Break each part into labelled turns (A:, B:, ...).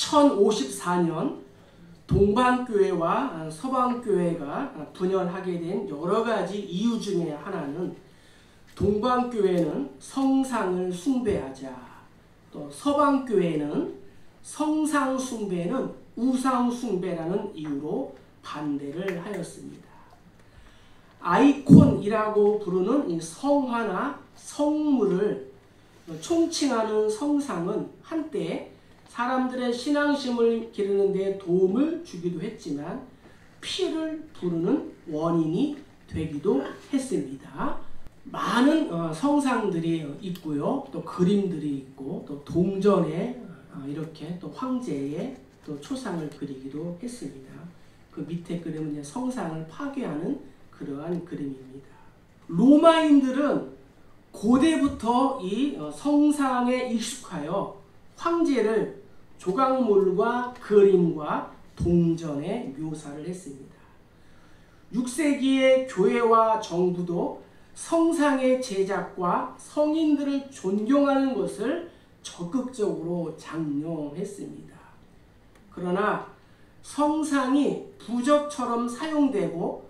A: 1054년 동방교회와 서방교회가 분열하게 된 여러 가지 이유 중에 하나는 동방교회는 성상을 숭배하자, 또 서방교회는 성상 숭배는 우상 숭배라는 이유로 반대를 하였습니다. 아이콘이라고 부르는 이 성화나 성물을 총칭하는 성상은 한때 사람들의 신앙심을 기르는 데 도움을 주기도 했지만 피를 부르는 원인이 되기도 했습니다. 많은 성상들이 있고요. 또 그림들이 있고 또 동전에 이렇게 또 황제의 또 초상을 그리기도 했습니다. 그 밑에 그림은 이제 성상을 파괴하는 그러한 그림입니다. 로마인들은 고대부터 이 성상에 익숙하여 황제를 조각물과 그림과 동전에 묘사를 했습니다. 6세기의 교회와 정부도 성상의 제작과 성인들을 존경하는 것을 적극적으로 장려했습니다. 그러나 성상이 부적처럼 사용되고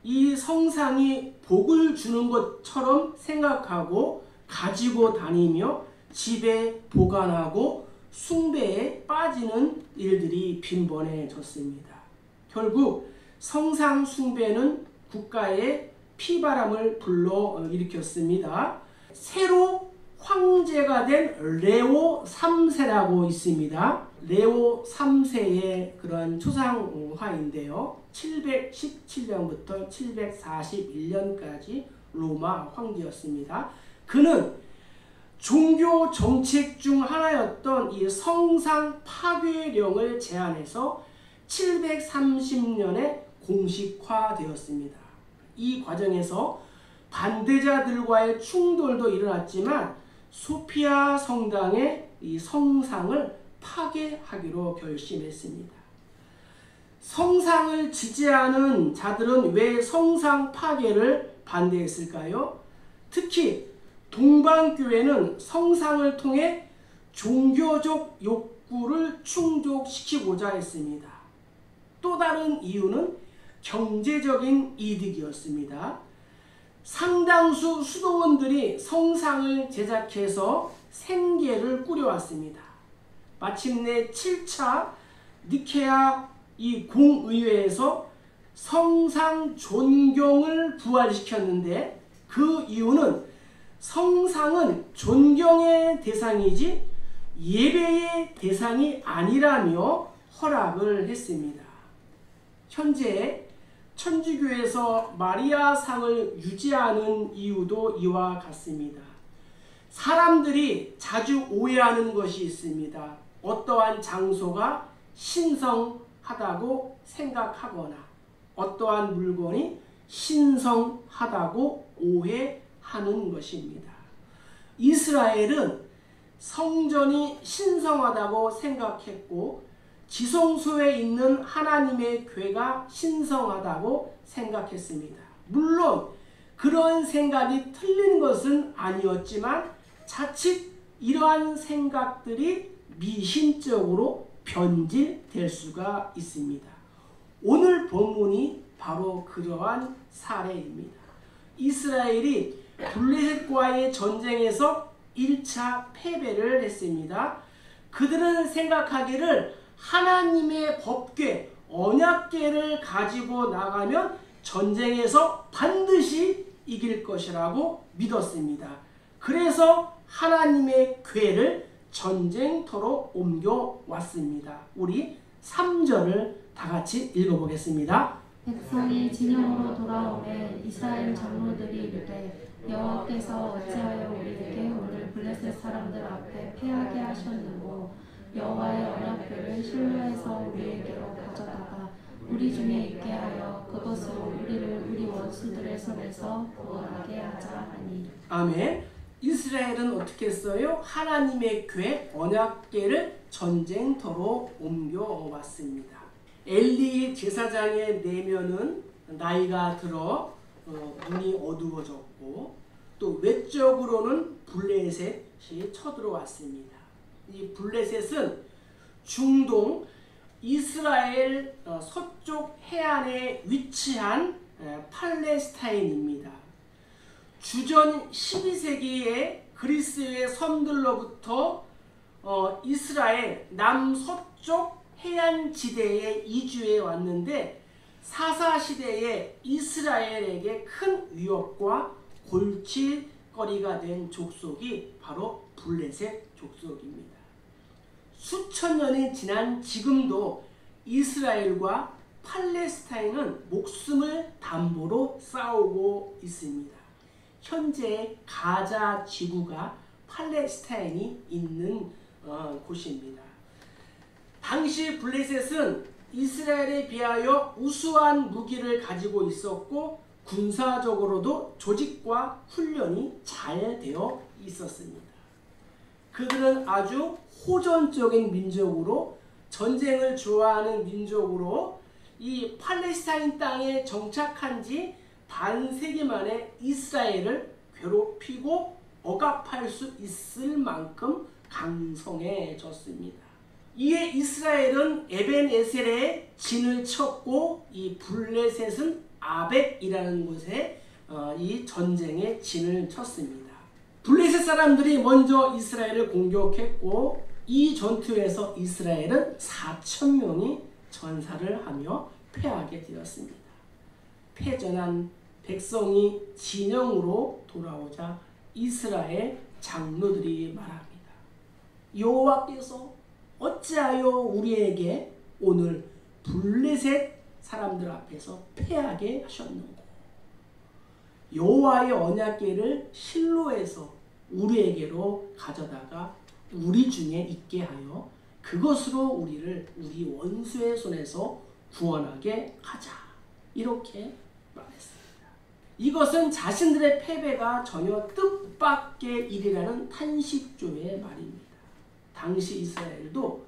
A: 이 성상이 복을 주는 것처럼 생각하고 가지고 다니며 집에 보관하고 숭배에 빠지는 일들이 빈번해졌습니다. 결국 성상 숭배는 국가에 피바람을 불러일으켰습니다. 새로 황제가 된 레오 3세라고 있습니다. 레오 3세의 그런 초상화인데요. 717년부터 741년까지 로마 황제였습니다. 그는 종교 정책 중 하나였던 이 성상 파괴령을 제안해서 730년에 공식화되었습니다. 이 과정에서 반대자들과의 충돌도 일어났지만 소피아 성당의 이 성상을 파괴하기로 결심했습니다. 성상을 지지하는 자들은 왜 성상 파괴를 반대했을까요? 특히 동방교회는 성상을 통해 종교적 욕구를 충족시키고자 했습니다. 또 다른 이유는 경제적인 이득이었습니다. 상당수 수도원들이 성상을 제작해서 생계를 꾸려왔습니다. 마침내 7차 니케아 이 공의회에서 성상 존경을 부활시켰는데 그 이유는 성상은 존경의 대상이지 예배의 대상이 아니라며 허락을 했습니다. 현재 천주교에서 마리아상을 유지하는 이유도 이와 같습니다. 사람들이 자주 오해하는 것이 있습니다. 어떠한 장소가 신성하다고 생각하거나 어떠한 물건이 신성하다고 오해하는 것입니다. 이스라엘은 성전이 신성하다고 생각했고 지성소에 있는 하나님의 궤가 신성하다고 생각했습니다. 물론 그런 생각이 틀린 것은 아니었지만 자칫 이러한 생각들이 미신적으로 변질될 수가 있습니다. 오늘 본문이 바로 그러한 사례입니다. 이스라엘이 블레셋과의 전쟁에서 1차 패배를 했습니다. 그들은 생각하기를 하나님의 법궤, 언약궤를 가지고 나가면 전쟁에서 반드시 이길 것이라고 믿었습니다. 그래서 하나님의 궤를 전쟁터로 옮겨왔습니다. 우리 3절을 다 같이 읽어보겠습니다.
B: 백성이 진영으로 돌아오매 이스라엘 장로들이 이르되 여호와께서 어찌하여 우리에게 오늘 블레셋 사람들 앞에 패하게 하셨는고 여호와의 언약궤를 실로에서 우리에게로 가져다가 우리 중에 있게 하여 그것으로 우리를 우리 원수들의 손에서 구원하게 하자 하니.
A: 아멘. 이스라엘은 어떻게 했어요? 하나님의 궤, 언약궤를 전쟁터로 옮겨왔습니다. 엘리 제사장의 내면은 나이가 들어 눈이 어두워졌고 또 외적으로는 블레셋이 쳐들어왔습니다. 이 블레셋은 중동 이스라엘 서쪽 해안에 위치한 팔레스타인입니다. 주전 12세기에 그리스의 섬들로부터 이스라엘 남서쪽 해안지대에 이주해 왔는데 사사시대에 이스라엘에게 큰 위협과 골칫거리가 된 족속이 바로 블레셋 족속입니다. 수천 년이 지난 지금도 이스라엘과 팔레스타인은 목숨을 담보로 싸우고 있습니다. 현재 가자 지구가 팔레스타인이 있는 곳입니다. 당시 블레셋은 이스라엘에 비하여 우수한 무기를 가지고 있었고 군사적으로도 조직과 훈련이 잘 되어 있었습니다. 그들은 아주 호전적인 민족으로 전쟁을 좋아하는 민족으로 이 팔레스타인 땅에 정착한 지 반세기 만에 이스라엘을 괴롭히고 억압할 수 있을 만큼 강성해졌습니다. 이에 이스라엘은 에벤에셀에 진을 쳤고 이 블레셋은 아벡이라는 곳에 이 전쟁에 진을 쳤습니다. 블레셋 사람들이 먼저 이스라엘을 공격했고 이 전투에서 이스라엘은 4,000명이 전사를 하며 패하게 되었습니다. 패전한 백성이 진영으로 돌아오자 이스라엘 장로들이 말합니다. 여호와께서 어찌하여 우리에게 오늘 블레셋 사람들 앞에서 패하게 하셨는고? 여호와의 언약궤를 실로에서 우리에게로 가져다가 우리 중에 있게 하여 그것으로 우리를 우리 원수의 손에서 구원하게 하자. 이렇게 말했습니다. 이것은 자신들의 패배가 전혀 뜻밖의 일이라는 탄식조의 말입니다. 당시 이스라엘도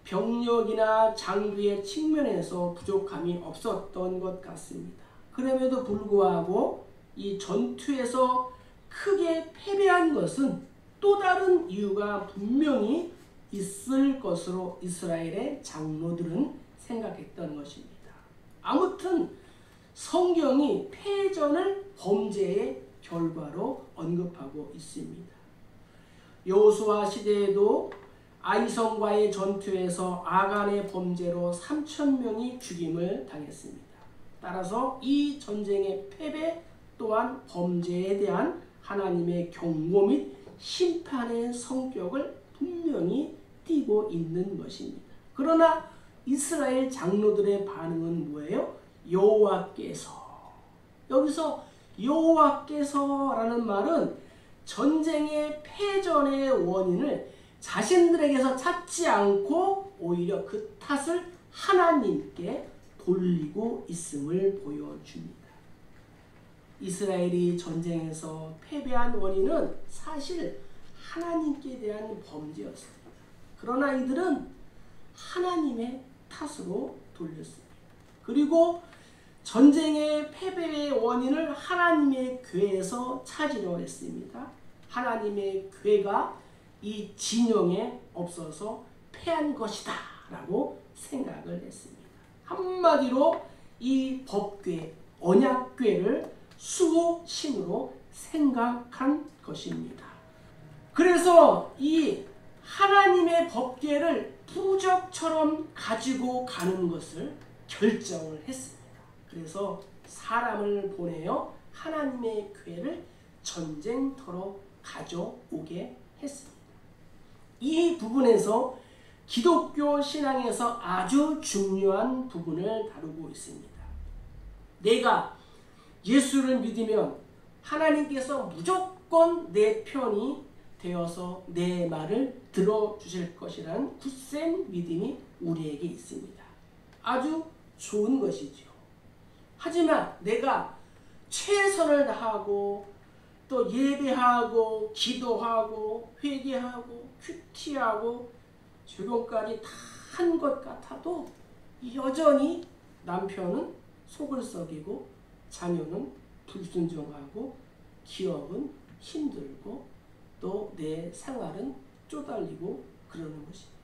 A: 병력이나 장비의 측면에서 부족함이 없었던 것 같습니다. 그럼에도 불구하고 이 전투에서 크게 패배한 것은 또 다른 이유가 분명히 있을 것으로 이스라엘의 장로들은 생각했던 것입니다. 아무튼 성경이 패전을 범죄의 결과로 언급하고 있습니다. 여호수아 시대에도 아이성과의 전투에서 아간의 범죄로 3,000명이 죽임을 당했습니다. 따라서 이 전쟁의 패배 또한 범죄에 대한 하나님의 경고 및 심판의 성격을 분명히 띠고 있는 것입니다. 그러나 이스라엘 장로들의 반응은 뭐예요? 여호와께서. 여기서 여호와께서라는 말은 전쟁의 패전의 원인을 자신들에게서 찾지 않고 오히려 그 탓을 하나님께 돌리고 있음을 보여줍니다. 이스라엘이 전쟁에서 패배한 원인은 사실 하나님께 대한 범죄였습니다. 그러나 이들은 하나님의 탓으로 돌렸습니다. 그리고 전쟁의 패배의 원인을 하나님의 궤에서 찾으려 했습니다. 하나님의 궤가 이 진영에 없어서 패한 것이다 라고 생각을 했습니다. 한마디로 이 법궤, 언약궤를 수호신으로 생각한 것입니다. 그래서 이 하나님의 법궤를 부적처럼 가지고 가는 것을 결정을 했습니다. 그래서 사람을 보내어 하나님의 궤를 전쟁터로 가져오게 했습니다. 이 부분에서 기독교 신앙에서 아주 중요한 부분을 다루고 있습니다. 내가 예수를 믿으면 하나님께서 무조건 내 편이 되어서 내 말을 들어주실 것이라는 굳센 믿음이 우리에게 있습니다. 아주 좋은 것이죠. 하지만 내가 최선을 다하고 또 예배하고 기도하고 회개하고 큐티하고 적용까지 다 한 것 같아도 여전히 남편은 속을 썩이고 자녀는 불순종하고 기업은 힘들고 또 내 생활은 쪼달리고 그러는 것입니다.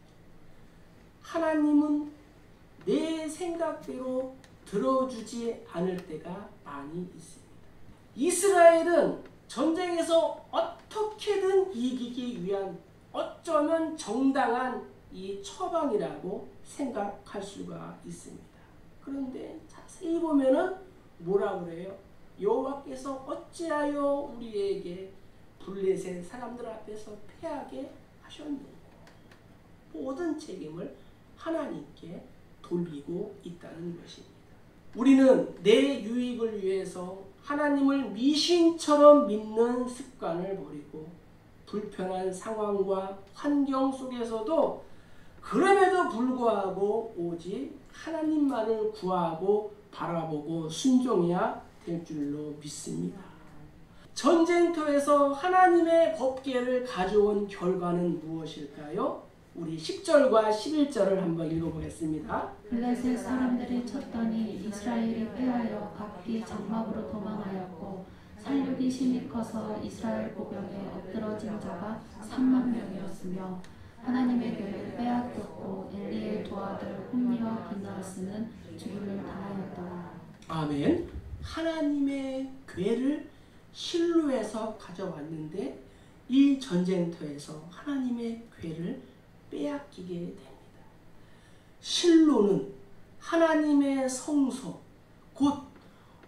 A: 하나님은 내 생각대로 들어주지 않을 때가 많이 있습니다. 이스라엘은 전쟁에서 어떻게든 이기기 위한 어쩌면 정당한 이 처방이라고 생각할 수가 있습니다. 그런데 자세히 보면은 뭐라고 그래요? 여호와께서 어찌하여 우리에게 블레셋 사람들 앞에서 패하게 하셨는고? 모든 책임을 하나님께 돌리고 있다는 것입니다. 우리는 내 유익을 위해서 하나님을 미신처럼 믿는 습관을 버리고 불편한 상황과 환경 속에서도 그럼에도 불구하고 오직 하나님만을 구하고 바라보고 순종해야 될 줄로 믿습니다. 전쟁터에서 하나님의 법궤를 가져온 결과는 무엇일까요? 우리 10절과 11절을 한번 읽어보겠습니다.
B: 블레셋 사람들이 쳤더니 이스라엘이 패하여 각기 장막으로 도망하였고 살육이 심히 커서 이스라엘 보병에 엎드러진 자가 3만 명이었으며 하나님의 궤를 빼앗겼고 엘리의 두 아들 홈니와 비느하스는 죽음을 당하였더라.
A: 아멘. 하나님의 궤를 실로에서 가져왔는데 이 전쟁터에서 하나님의 궤를 빼앗기게 됩니다. 실로는 하나님의 성소, 곧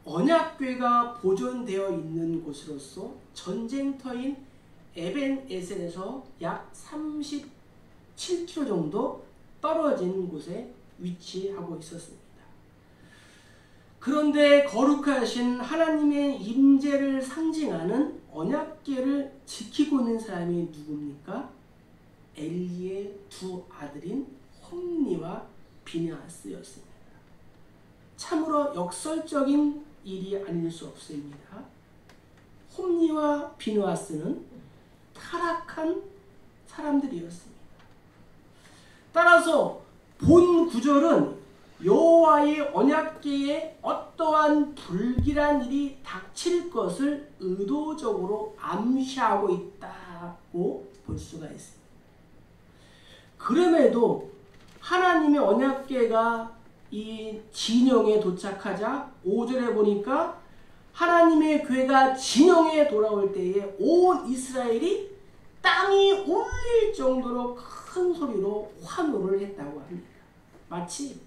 A: 언약궤가 보존되어 있는 곳으로서 전쟁터인 에벤에셀에서 약 37km 정도 떨어진 곳에 위치하고 있었습니다. 그런데 거룩하신 하나님의 임재를 상징하는 언약궤를 지키고 있는 사람이 누굽니까? 엘리의 두 아들인 홈니와 비느하스였습니다. 참으로 역설적인 일이 아닐 수 없습니다. 홈니와 비느하스는 타락한 사람들이었습니다. 따라서 본 구절은 여호와의 언약궤에 어떠한 불길한 일이 닥칠 것을 의도적으로 암시하고 있다고 볼 수가 있습니다. 그럼에도 하나님의 언약궤가 이 진영에 도착하자 5절에 보니까 하나님의 궤가 진영에 돌아올 때에 온 이스라엘이 땅이 울릴 정도로 큰 소리로 환호를 했다고 합니다. 마치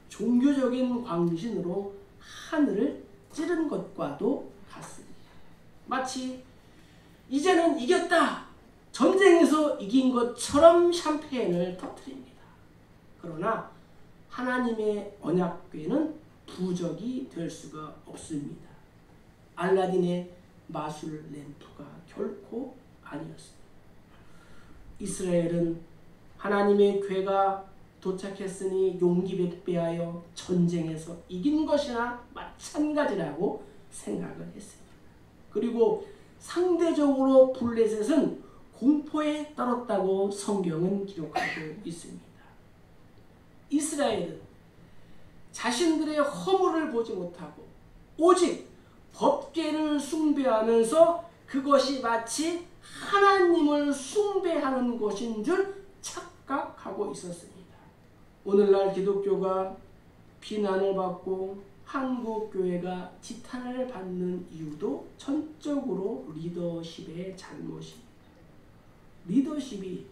A: 종교적인 광신으로 하늘을 찌른 것과도 같습니다. 마치 이제는 이겼다! 전쟁에서 이긴 것처럼 샴페인을 터뜨립니다. 그러나 하나님의 언약궤는 부적이 될 수가 없습니다. 알라딘의 마술 램프가 결코 아니었습니다. 이스라엘은 하나님의 궤가 도착했으니 용기 백배하여 전쟁에서 이긴 것이나 마찬가지라고 생각을 했습니다. 그리고 상대적으로 블레셋은 공포에 떨었다고 성경은 기록하고 있습니다. 이스라엘은 자신들의 허물을 보지 못하고 오직 법궤를 숭배하면서 그것이 마치 하나님을 숭배하는 것인 줄 착각하고 있었습니다. 오늘날 기독교가 비난을 받고 한국교회가 지탄을 받는 이유도 전적으로 리더십의 잘못입니다. 리더십이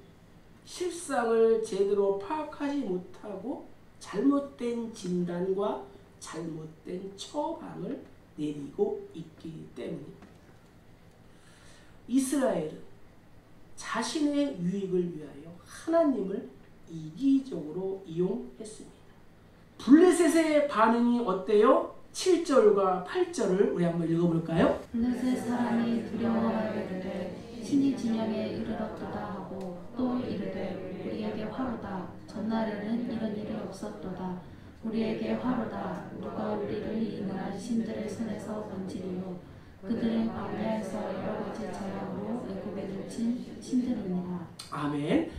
A: 실상을 제대로 파악하지 못하고 잘못된 진단과 잘못된 처방을 내리고 있기 때문입니다. 이스라엘은 자신의 유익을 위하여 하나님을 이기적으로 이용했습니다. 블레셋의 반응이 어때요? 7절과 8절을 우리 한번 읽어볼까요?
B: 블레셋 사람이 두려워하여 이르되 신이 진영에 이르렀도다 하고 또 이르되 우리에게 화로다. 전날에는 이런 일이 없었도다. 우리에게 화로다. 누가 우리를 이 능한 신들의 손에서 건지리요. 그들은 광야에서 여러 가지 재앙으로 애굽에 쫓은 신들이니라.
A: 아멘.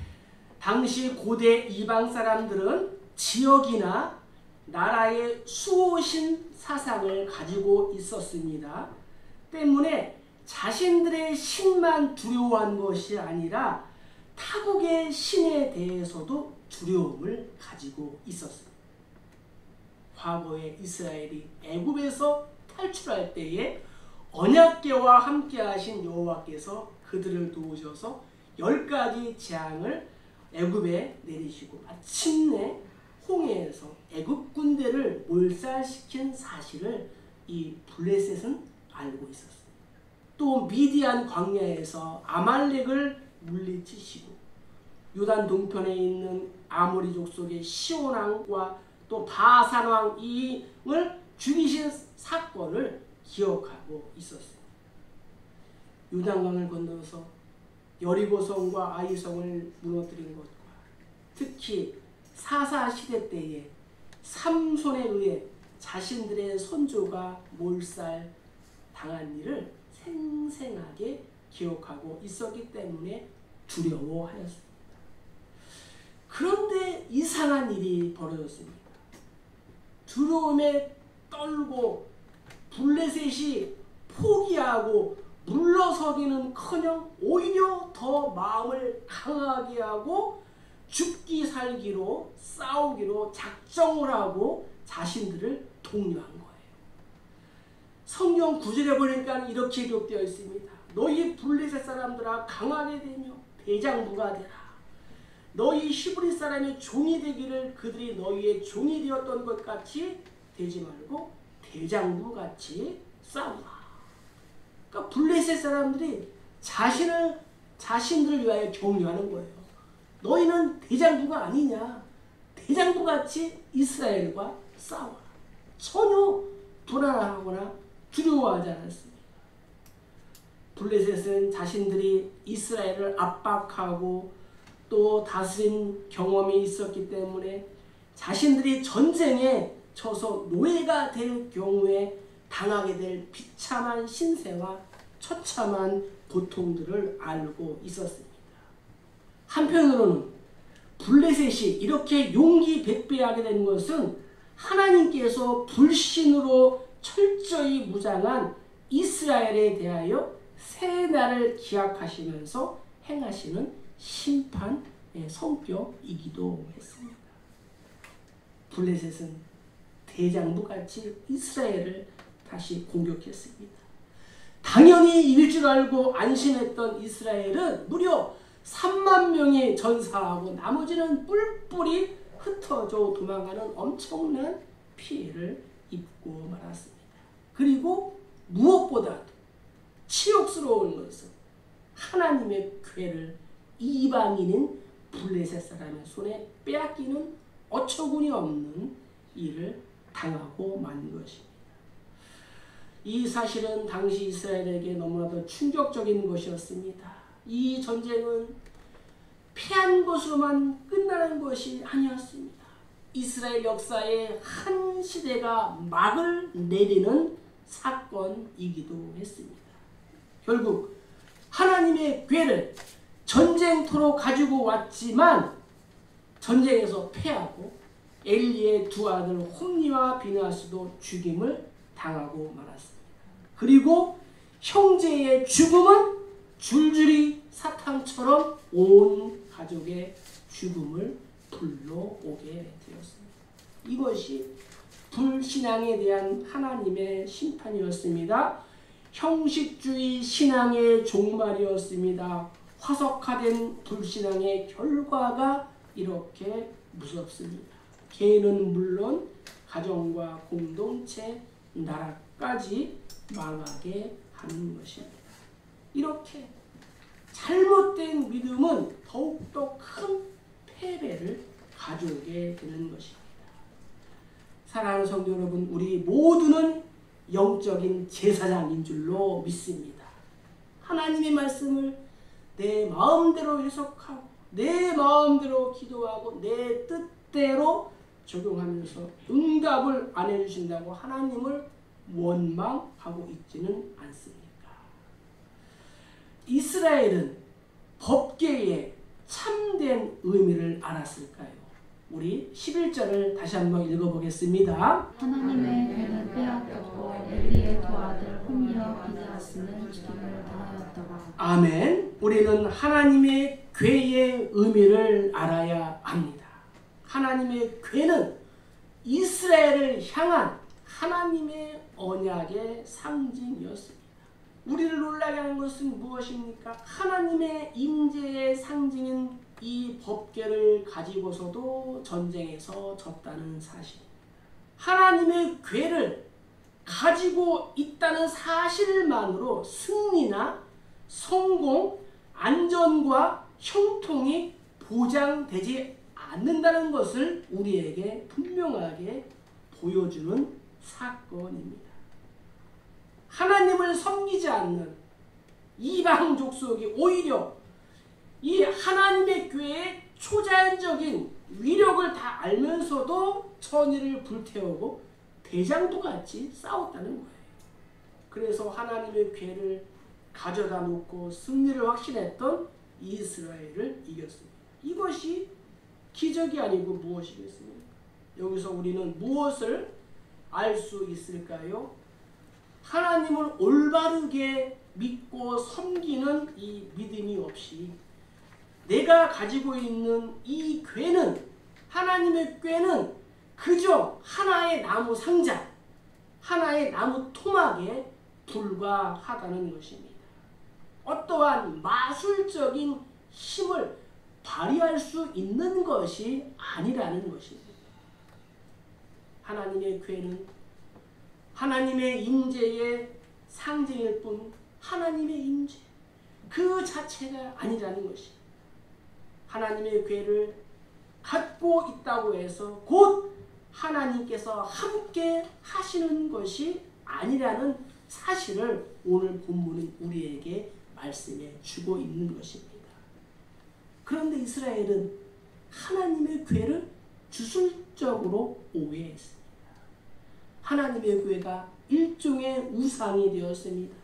A: 당시 고대 이방 사람들은 지역이나 나라의 수호신 사상을 가지고 있었습니다. 때문에 자신들의 신만 두려워한 것이 아니라 타국의 신에 대해서도 두려움을 가지고 있었습니다. 과거에 이스라엘이 애굽에서 탈출할 때에 언약궤와 함께 하신 여호와께서 그들을 도우셔서 10가지 재앙을 애굽에 내리시고 마침내 홍해에서 애굽 군대를 몰살시킨 사실을 이 블레셋은 알고 있었습니다. 또 미디안 광야에서 아말렉을 물리치시고 요단 동편에 있는 아모리 족속의 시온 왕과 또 바산 왕을 죽이신 사건을 기억하고 있었습니다. 요단강을 건너서 여리고성과 아이성을 무너뜨린 것과 특히 사사 시대 때에 삼손에 의해 자신들의 선조가 몰살 당한 일을 생생하게 기억하고 있었기 때문에 두려워하였습니다. 그런데 이상한 일이 벌어졌습니다. 두려움에 떨고 블레셋이 포기하고 물러서기는커녕 오히려 더 마음을 강하게 하고 죽기 살기로 싸우기로 작정을 하고 자신들을 독려한 거예요. 성경 9절에 보니까 이렇게 기록되어 있습니다. 너희 블레셋 사람들아 강하게 되며 대장부가 되라. 너희 히브리 사람의 종이 되기를 그들이 너희의 종이 되었던 것 같이 되지 말고 대장부같이 싸우라. 그러니까 블레셋 사람들이 자신들을 위하여 격려하는 거예요. 너희는 대장부가 아니냐. 대장부같이 이스라엘과 싸워라. 전혀 불안하거나 두려워하지 않았습니다. 블레셋은 자신들이 이스라엘을 압박하고 또 다스린 경험이 있었기 때문에 자신들이 전쟁에 져서 노예가 될 경우에 당하게 될 비참한 신세와 처참한 고통들을 알고 있었습니다. 한편으로는 블레셋이 이렇게 용기 백배하게 된 것은 하나님께서 불신으로 철저히 무장한 이스라엘에 대하여 새 날을 기약하시면서 행하시는 심판의 성격이기도 했습니다. 블레셋은 대장부같이 이스라엘을 다시 공격했습니다. 당연히 이길 줄 알고 안심했던 이스라엘은 무려 3만 명이 전사하고 나머지는 뿔뿔이 흩어져 도망가는 엄청난 피해를 입고 말았습니다. 그리고 무엇보다도 치욕스러운 것은 하나님의 궤를 이방인인 블레셋 사람의 손에 빼앗기는 어처구니 없는 일을 당하고 만 것입니다. 이 사실은 당시 이스라엘에게 너무나도 충격적인 것이었습니다. 이 전쟁은 패한 것으로만 끝나는 것이 아니었습니다. 이스라엘 역사의 한 시대가 막을 내리는 사건이기도 했습니다. 결국 하나님의 궤를 전쟁터로 가지고 왔지만 전쟁에서 패하고 엘리의 두 아들 홈니와 비느하스도 죽임을 당하고 말았습니다. 그리고 형제의 죽음은 줄줄이 사탕처럼 온 가족의 죽음을 불러오게 되었습니다. 이것이 불신앙에 대한 하나님의 심판이었습니다. 형식주의 신앙의 종말이었습니다. 화석화된 불신앙의 결과가 이렇게 무섭습니다. 개인은 물론 가정과 공동체, 나라까지 망하게 하는 것입니다. 이렇게 잘못된 믿음은 더욱더 큰 패배를 가져오게 되는 것입니다. 사랑하는 성도 여러분, 우리 모두는 영적인 제사장인 줄로 믿습니다. 하나님의 말씀을 내 마음대로 해석하고 내 마음대로 기도하고 내 뜻대로 적용하면서 응답을 안 해주신다고 하나님을 원망하고 있지는 않습니까? 이스라엘은 법궤의 참된 의미를 알았을까요? 우리 11절을 다시 한번 읽어보겠습니다.
B: 하나님의 궤는 빼앗겼고 엘리의 두 아들 홈니와 비느하스는 죽임을 당하였더라.
A: 아멘. 우리는 하나님의 궤의 의미를 알아야 합니다. 하나님의 궤는 이스라엘을 향한 하나님의 언약의 상징이었습니다. 우리를 놀라게 하는 것은 무엇입니까? 하나님의 임재의 상징인 이 법궤를 가지고서도 전쟁에서 졌다는 사실입니다. 하나님의 궤를 가지고 있다는 사실만으로 승리나 성공, 안전과 형통이 보장되지 않는다는 것을 우리에게 분명하게 보여주는 사건입니다. 하나님을 섬기지 않는 이방 족속이 오히려 이 하나님의 궤의 초자연적인 위력을 다 알면서도 천일을 불태우고 대장도 같이 싸웠다는 거예요. 그래서 하나님의 궤를 가져다 놓고 승리를 확신했던 이스라엘을 이겼습니다. 이것이 기적이 아니고 무엇이겠습니까? 여기서 우리는 무엇을 알 수 있을까요? 하나님을 올바르게 믿고 섬기는 이 믿음이 없이 내가 가지고 있는 이 궤는, 하나님의 궤는 그저 하나의 나무 상자, 하나의 나무 토막에 불과하다는 것입니다. 어떠한 마술적인 힘을 발휘할 수 있는 것이 아니라는 것입니다. 하나님의 궤는 하나님의 임재의 상징일 뿐 하나님의 임재 그 자체가 아니라는 것입니다. 하나님의 궤를 갖고 있다고 해서 곧 하나님께서 함께 하시는 것이 아니라는 사실을 오늘 본문은 우리에게 말씀해 주고 있는 것입니다. 그런데 이스라엘은 하나님의 궤를 주술적으로 오해했습니다. 하나님의 궤가 일종의 우상이 되었습니다.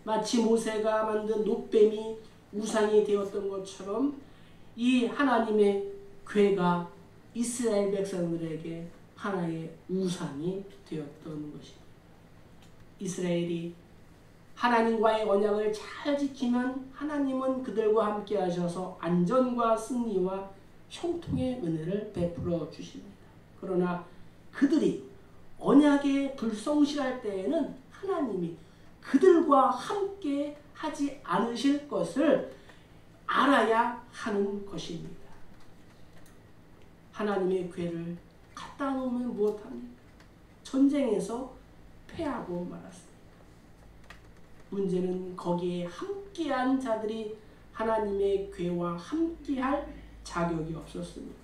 A: 마치 모세가 만든 놋뱀이 우상이 되었던 것처럼 이 하나님의 궤가 이스라엘 백성들에게 하나의 우상이 되었던 것입니다. 이스라엘이 하나님과의 언약을 잘 지키면 하나님은 그들과 함께 하셔서 안전과 승리와 형통의 은혜를 베풀어 주십니다. 그러나 그들이 언약에 불성실할 때에는 하나님이 그들과 함께 하지 않으실 것을 알아야 하는 것입니다. 하나님의 궤를 갖다 놓으면 무엇합니까? 전쟁에서 패하고 말았습니다. 문제는 거기에 함께한 자들이 하나님의 궤와 함께할 자격이 없었습니다.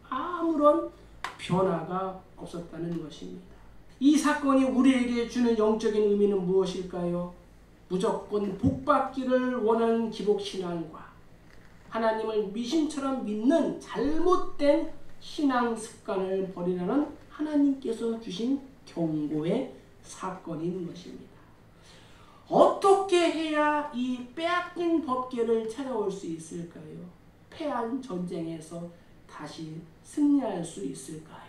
A: 아무런 변화가 없었다는 것입니다. 이 사건이 우리에게 주는 영적인 의미는 무엇일까요? 무조건 복받기를 원하는 기복신앙과 하나님을 미신처럼 믿는 잘못된 신앙 습관을 버리라는 하나님께서 주신 경고의 사건인 것입니다. 어떻게 해야 이 빼앗긴 법궤를 찾아올 수 있을까요? 패한 전쟁에서 다시 승리할 수 있을까요?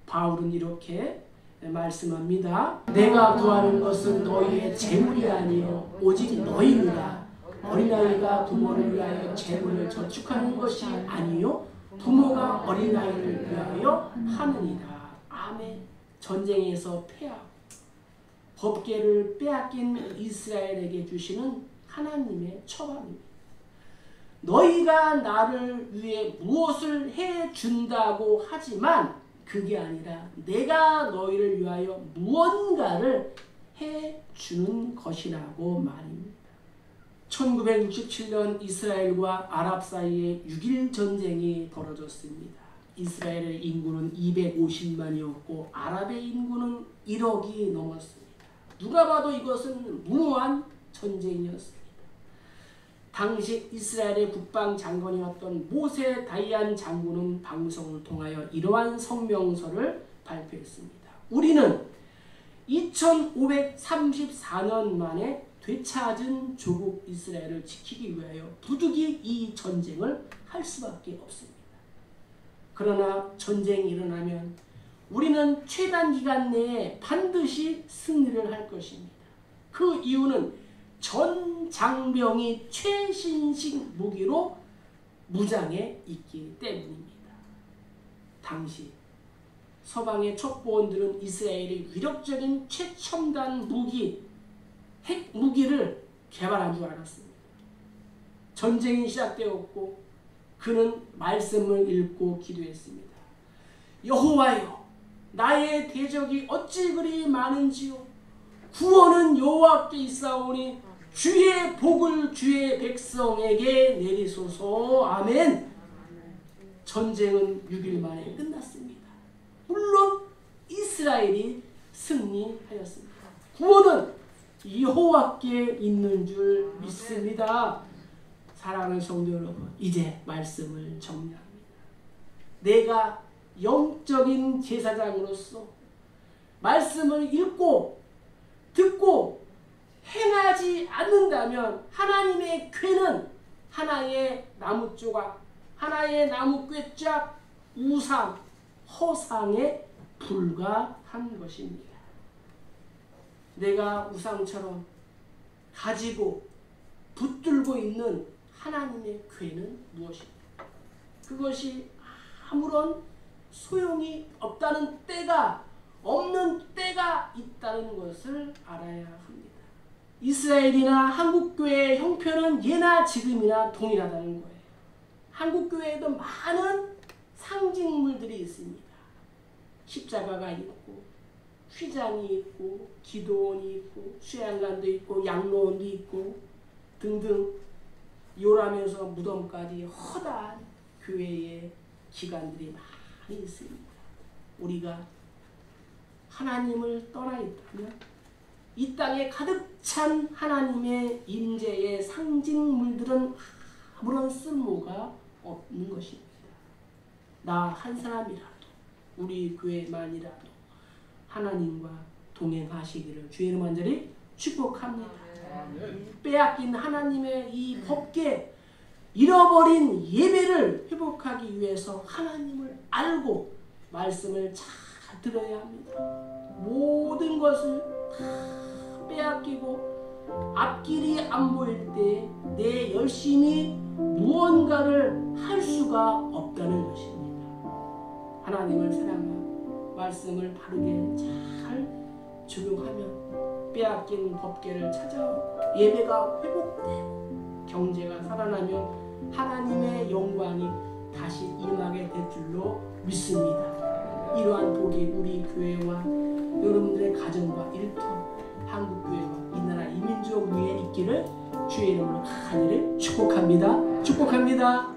A: 바울은 이렇게 말씀합니다. 내가 구하는 것은 너희의 재물이 아니요 오직 너희니라. 어린아이가 부모를 위하여 재물을 저축하는 것이 아니요 부모가 어린아이를 위하여 하느니라. 아멘. 전쟁에서 패하고 법궤를 빼앗긴 이스라엘에게 주시는 하나님의 처방입니다. 너희가 나를 위해 무엇을 해준다고 하지만 그게 아니라 내가 너희를 위하여 무언가를 해주는 것이라고 말입니다. 1967년 이스라엘과 아랍 사이에 6.1 전쟁이 벌어졌습니다. 이스라엘의 인구는 250만이었고 아랍의 인구는 1억이 넘었습니다. 누가 봐도 이것은 무모한 전쟁이었습니다. 당시 이스라엘의 국방장관이었던 모세 다이안 장군은 방송을 통하여 이러한 성명서를 발표했습니다. 우리는 2534년 만에 되찾은 조국 이스라엘을 지키기 위하여 부득이 이 전쟁을 할 수밖에 없습니다. 그러나 전쟁이 일어나면 우리는 최단 기간 내에 반드시 승리를 할 것입니다. 그 이유는 전 장병이 최신식 무기로 무장해 있기 때문입니다. 당시 서방의 첩보원들은 이스라엘의 위력적인 최첨단 무기, 핵 무기를 개발한 줄 알았습니다. 전쟁이 시작되었고 그는 말씀을 읽고 기도했습니다. 여호와여, 나의 대적이 어찌 그리 많은지요. 구원은 여호와께 있사오니 주의 복을 주의 백성에게 내리소서. 아멘. 전쟁은 6일 만에 끝났습니다. 물론 이스라엘이 승리하였습니다. 구원은 여호와께 있는 줄 믿습니다. 사랑하는 성도 여러분, 이제 말씀을 정리합니다. 내가 영적인 제사장으로서 말씀을 읽고 듣고 행하지 않는다면 하나님의 궤는 하나의 나무 조각, 하나의 나무 꿰짝, 우상, 허상에 불과한 것입니다. 내가 우상처럼 가지고 붙들고 있는 하나님의 궤는 무엇입니까? 그것이 아무런 소용이 없다는 때가, 없는 때가 있다는 것을 알아야 합니다. 이스라엘이나 한국교회의 형편은 예나 지금이나 동일하다는 거예요. 한국교회에도 많은 상징물들이 있습니다. 십자가가 있고, 휘장이 있고, 기도원이 있고, 수양관도 있고, 양로원도 있고 등등 요람에서 무덤까지 허다한 교회의 기관들이 많이 있습니다. 우리가 하나님을 떠나 있다면 이 땅에 가득 찬 하나님의 임재의 상징물들은 아무런 쓸모가 없는 것입니다. 나 한 사람이라도, 우리 교회만이라도 하나님과 동행하시기를 주의 이름 간절히 축복합니다. 빼앗긴 하나님의 이 법궤, 잃어버린 예배를 회복하기 위해서 하나님을 알고 말씀을 잘 들어야 합니다. 모든 것을 다 빼앗기고 앞길이 안 보일 때 내 열심히 무언가를 할 수가 없다는 것입니다. 하나님을 사랑하고 말씀을 바르게 잘 적용하면 빼앗긴 법궤를 찾아오고 예배가 회복되고 경제가 살아나면 하나님의 영광이 다시 임하게 될 줄로 믿습니다. 이러한 복이 우리 교회와 여러분들의 가정과 일터, 한국교회와 이 나라 이민족 위에 있기를 주의 이름으로 간절히 축복합니다. 축복합니다.